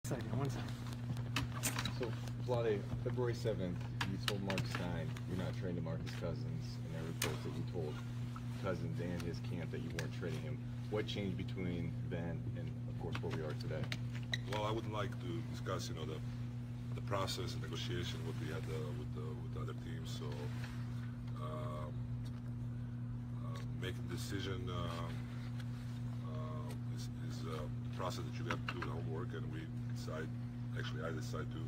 One second. So, Vlade, February 7th, you told Mark Stein you're not trading DeMarcus Cousins, and there are reports that you told Cousins and his camp that you weren't trading him. What changed between then and, of course, where we are today? Well, I wouldn't like to discuss, the process and negotiation what we had with other teams. So, making a decision is a process that you have to do the homework, and we decide. Actually, I decided to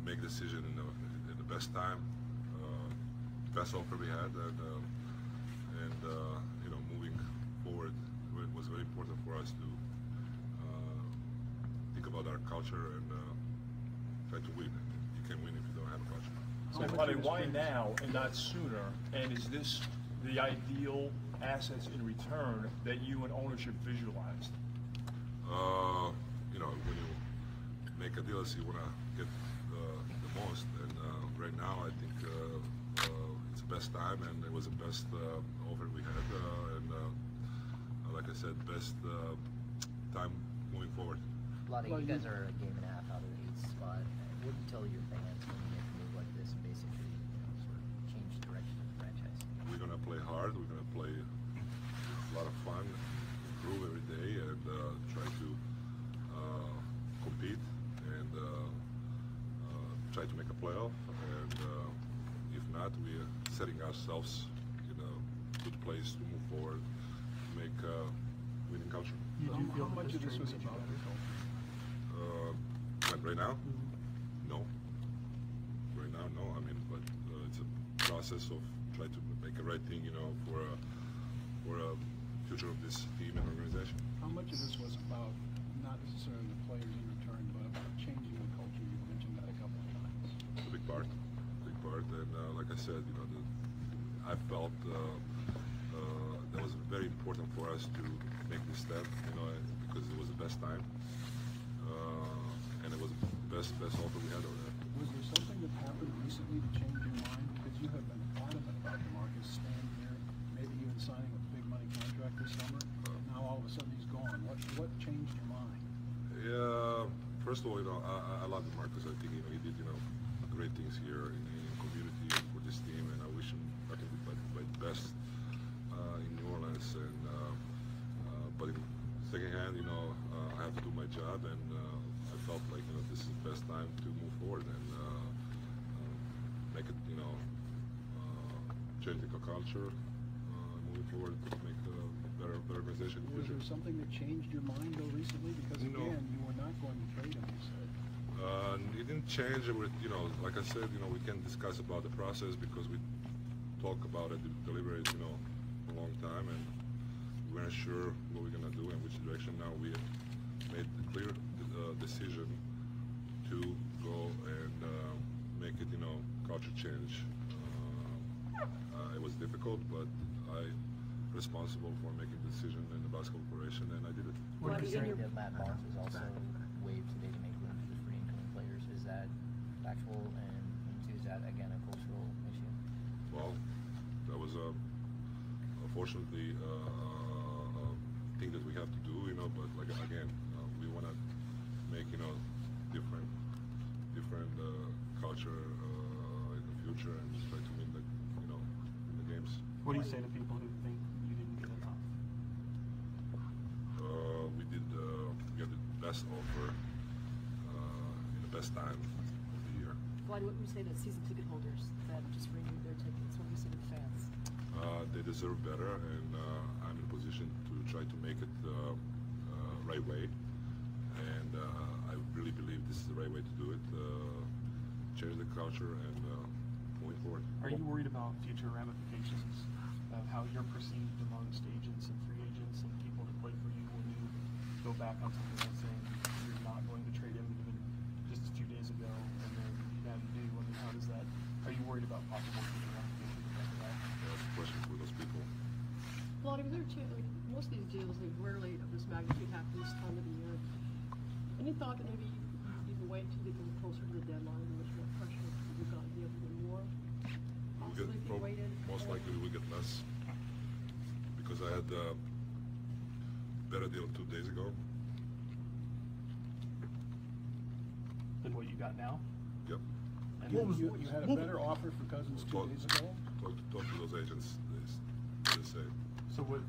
make a decision in the best time, best offer we had, and moving forward, it was very important for us to think about our culture and try to win. You can win if you don't have a culture. So, Vlade, why now and not sooner? And is this the ideal assets in return that you and ownership visualized? When you make a deal, you want to get the most. And right now, I think it's the best time, and it was the best offer we had. Like I said, best time moving forward. Vlade, you guys are a game and a half out of the 8th spot. What do you tell your fans when you make a move like this and basically sort of change the direction of the franchise? We're going to play hard. We're going to play a lot of fun, improve every day, and try to compete and try to make a playoff. And if not, we are setting ourselves in a good place to move forward, to make a winning culture. How much of this was about Right now? No. Right now, no. I mean, but it's a process of trying to make the right thing, for a future of this team and organization. How much of this was about not necessarily the players in return, but about changing the culture? You mentioned that a couple of times. It's a big part, and like I said, I felt that was very important for us to make this step, because it was the best time, and it was the best offer we had over there. Was there something that happened recently to change your mind? Because you have been adamant about DeMarcus staying here, maybe even signing a big money contract this summer. Now all of a sudden he's gone. What changed your mind? Yeah, first of all, I love DeMarcus. I think he did great things here in the community and for this team, and I wish him nothing but the best in New Orleans. And but in second hand, I have to do my job, and I felt like this is the best time to move forward and make it change the culture, moving forward to make a better organization. Was there something that changed your mind though recently? Because again, you were not going to trade him, you said. It didn't change. Like I said, we can discuss about the process because we talk about it, deliberate, a long time, and we weren't sure what we're gonna do and which direction. Now we have made a clear decision to go and make it, culture change. It was difficult, but I responsible for making the decision in the basketball operation, and I did it. What do you think that Matt Barnes was also waived today to make room for the free incoming players? Is that factual, and two, is that again a cultural issue? Well, that was unfortunately a thing that we have to do, but like again, we want to make different culture in the future and try to win the games. What do you say to people who think you didn't get enough? We got the best offer in the best time of the year. Why do you say to season ticket holders that just renewed their tickets? What do you say to the fans? They deserve better, and I'm in a position to try to make it right way. And I really believe this is the right way to do it. Change the culture and moving forward. Are you worried about future ramifications of how you're perceived amongst agents and free agents and people that play for you when you go back on something like saying you're not going to trade him even just a few days ago, and then now you do? I mean, how does that? Are you worried about possible future ramifications of that? That's a question for those people. Well, most of these deals, rarely of this magnitude happen this time of the year. Any thought that maybe you can wait till you get closer to the deadline, and much more pressure you're going to be able to get more? Possibly if you waited. Most likely we get less because I had a better deal 2 days ago. what you got now? Yep. And You had a better offer for Cousins 2 days ago? Talk to those agents. They say. So what?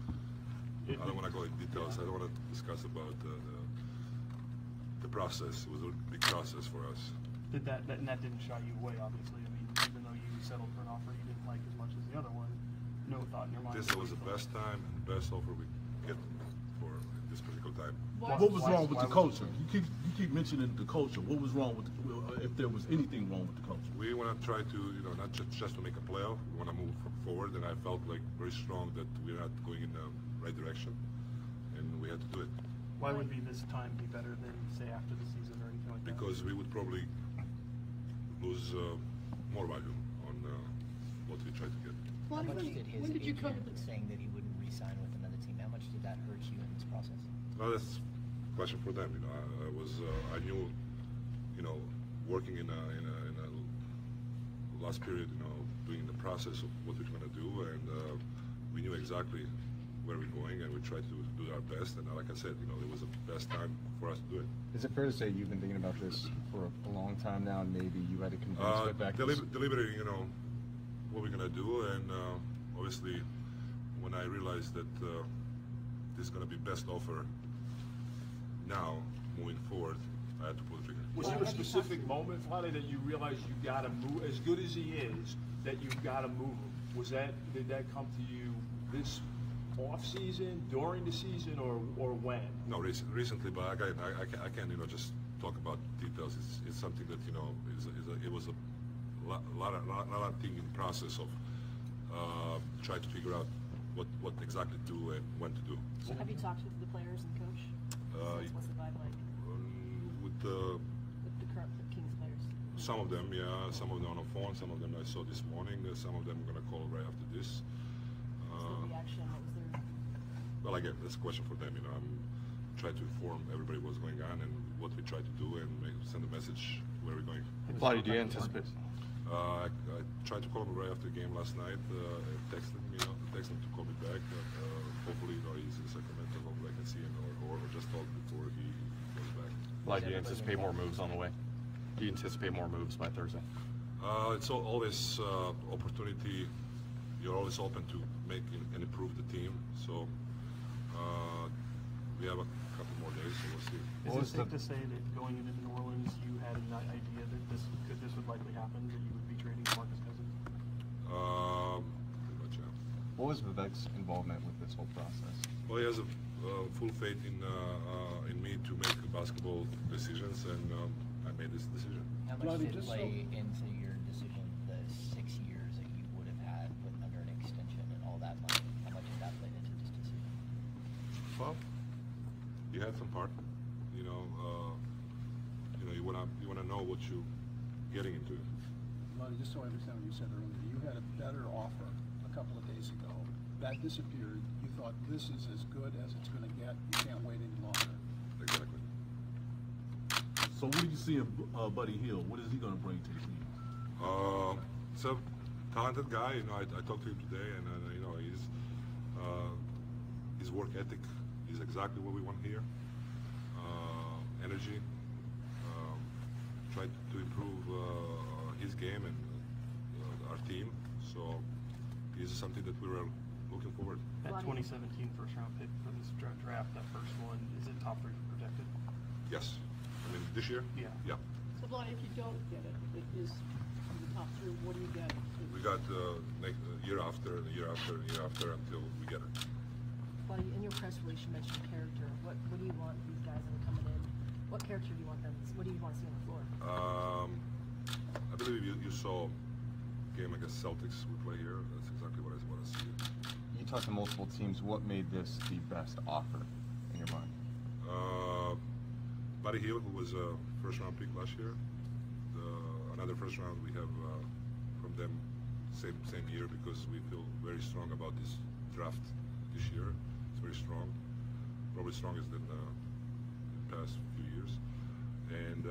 I don't want to go into details. I don't want to discuss about the process. It was a big process for us. Did that and that didn't shy you away, obviously. I mean, even though you settled for an offer you didn't like as much as the other one, no thought in your mind. This was the best time and best offer we get for this particular time. Why- What was Why- wrong with why the was culture? You keep mentioning the culture. What was wrong with if there was anything wrong with the culture? We want to try to, not just to make a playoff. We want to move forward, and I felt like very strong that we're not going in the right direction, and we had to do it Why would be this time be better than say after the season or anything like that? because we would probably lose more value on what we tried to get. How Vlade, much did his when did you come to agent this? saying that he wouldn't re-sign with another team? How much did that hurt you in this process? Well, that's a question for them. I knew, working in a last period, doing the process of what we're going to do, and we knew exactly where we're going, and we tried to do our best. And like I said, it was the best time for us to do it. Is it fair to say you've been thinking about this for a long time now, and maybe you had to convince Divac? Deliberating, what we're gonna do, and obviously, when I realized that this is gonna be best offer now, moving forward, I had to pull the trigger. Was there a specific moment, Vlade, that you realized you gotta move, as good as he is, that you gotta move him? Did that come to you this off season, during the season, or when? No, recently, but I can't, just talk about details. It's something that, it was a lot of thinking process of trying to figure out what exactly to do and when to do. So have you talked with the players and coach? What's the vibe like With with the current Kings players? some of them, yeah, some of them on the phone, some of them I saw this morning, some of them I'm gonna call right after this. What's the reaction? What was their? Well, again, that's a question for them. I'm trying to inform everybody what's going on and what we try to do, and send a message where we're going. Vlade, do you anticipate? I tried to call him right after the game last night. Texted him to call me back. Hopefully, he's in Sacramento. Hopefully, I can see him or just talk before he goes back. Vlade, do you anticipate more moves on the way? Do you anticipate more moves by Thursday? It's always opportunity. You're always open to make and improve the team. So we have a couple more days, so we'll see. Is it safe to say that going into New Orleans, you had an idea that this would likely happen, that you would be trading DeMarcus Cousins? Pretty much, yeah. What was Vivek's involvement with this whole process? Well, he has a full faith in me to make basketball decisions, and I made this decision. How much Vlade, did it just play into your decision, the 6 years that you would have had with under an extension and all that money? How much did that play into this decision? Well, you had some part. You wanna know what you're getting into. Vlade, just so I understand what you said earlier, you had a better offer a couple of days ago. That disappeared. You thought this is as good as it's going to get. You can't wait any longer. Exactly. So what do you see in Buddy Hield? What is he going to bring to the team? He's a talented guy. I talked to him today, and his work ethic is exactly what we want here. Energy. Try to improve his game and our team. So this is something that we were looking forward. That 2017 first round pick for this draft, that first one, is it top 3 projected? Yes. I mean, this year? Yeah. Yeah. So Vlade, if you don't get it, it is in the top 3, what do you get? We got year after, year after, year after until we get it. Vlade, in your press release, you mentioned character. What do you want these guys that are coming in? What character do you want them? What do you want to see on the floor? I believe you saw a game against Celtics we play here. That's exactly what I want to see. You talked to multiple teams. What made this the best offer in your mind? Buddy Hield, who was a first-round pick last year. Another first round we have from them same year, because we feel very strong about this draft this year. It's very strong, probably strongest than the past few years, and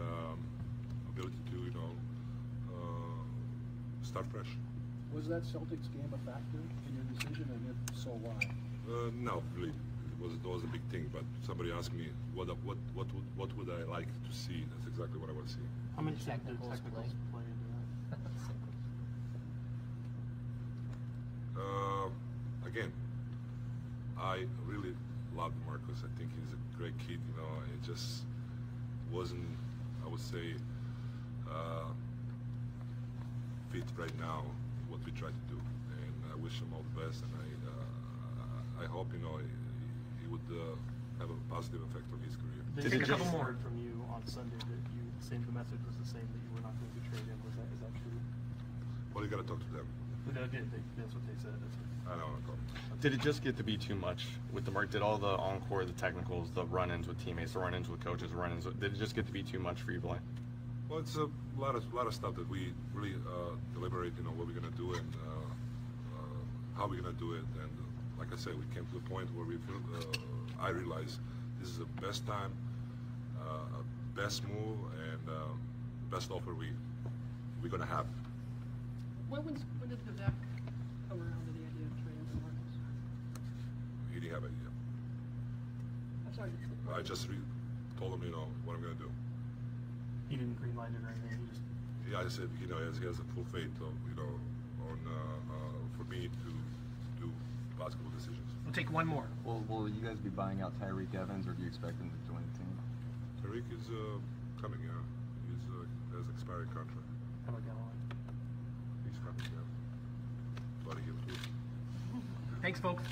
ability to start fresh. Was that Celtics game a factor in your decision, and if so, why? No, really, it was a big thing. But somebody asked me what would I like to see? That's exactly what I want to see. How many technicals Technicals play into that? Again, I really love DeMarcus. I think he's a great kid. You know, it just wasn't, I would say, fit right now what we try to do. And I wish him all the best. And I hope, you know, he would have a positive effect on his career. They Did it just just- heard from you on Sunday that the message was the same, that you were not going to trade him. Is that true? Well, you got to talk to them. That's what they said. I don't want to comment. Did it just get to be too much with DeMarcus? Did all the encore, the technicals, the run-ins with teammates, the run-ins with coaches, run-ins? Did it just get to be too much for you, Vlade? Well, it's a lot of stuff that we really deliberate. You know what we're gonna do and how we're gonna do it. And like I said, we came to the point where we feel. I realize this is the best time, best move, and best offer we're gonna have. When did Divac come around to the idea of trading DeMarcus? He didn't have it yet. I'm sorry. I just told him, you know, what I'm gonna do. He didn't greenlight it or anything. He just Yeah, I said, you know, he has a full faith of, you know, on for me to do basketball decisions. We'll take one more. Will you guys be buying out Tyreek Evans, or do you expect him to join the team? Tariq is coming. Yeah, he's has expired contract. how about Galloway? He's coming. Yeah. Bloody Hills. Thanks, folks.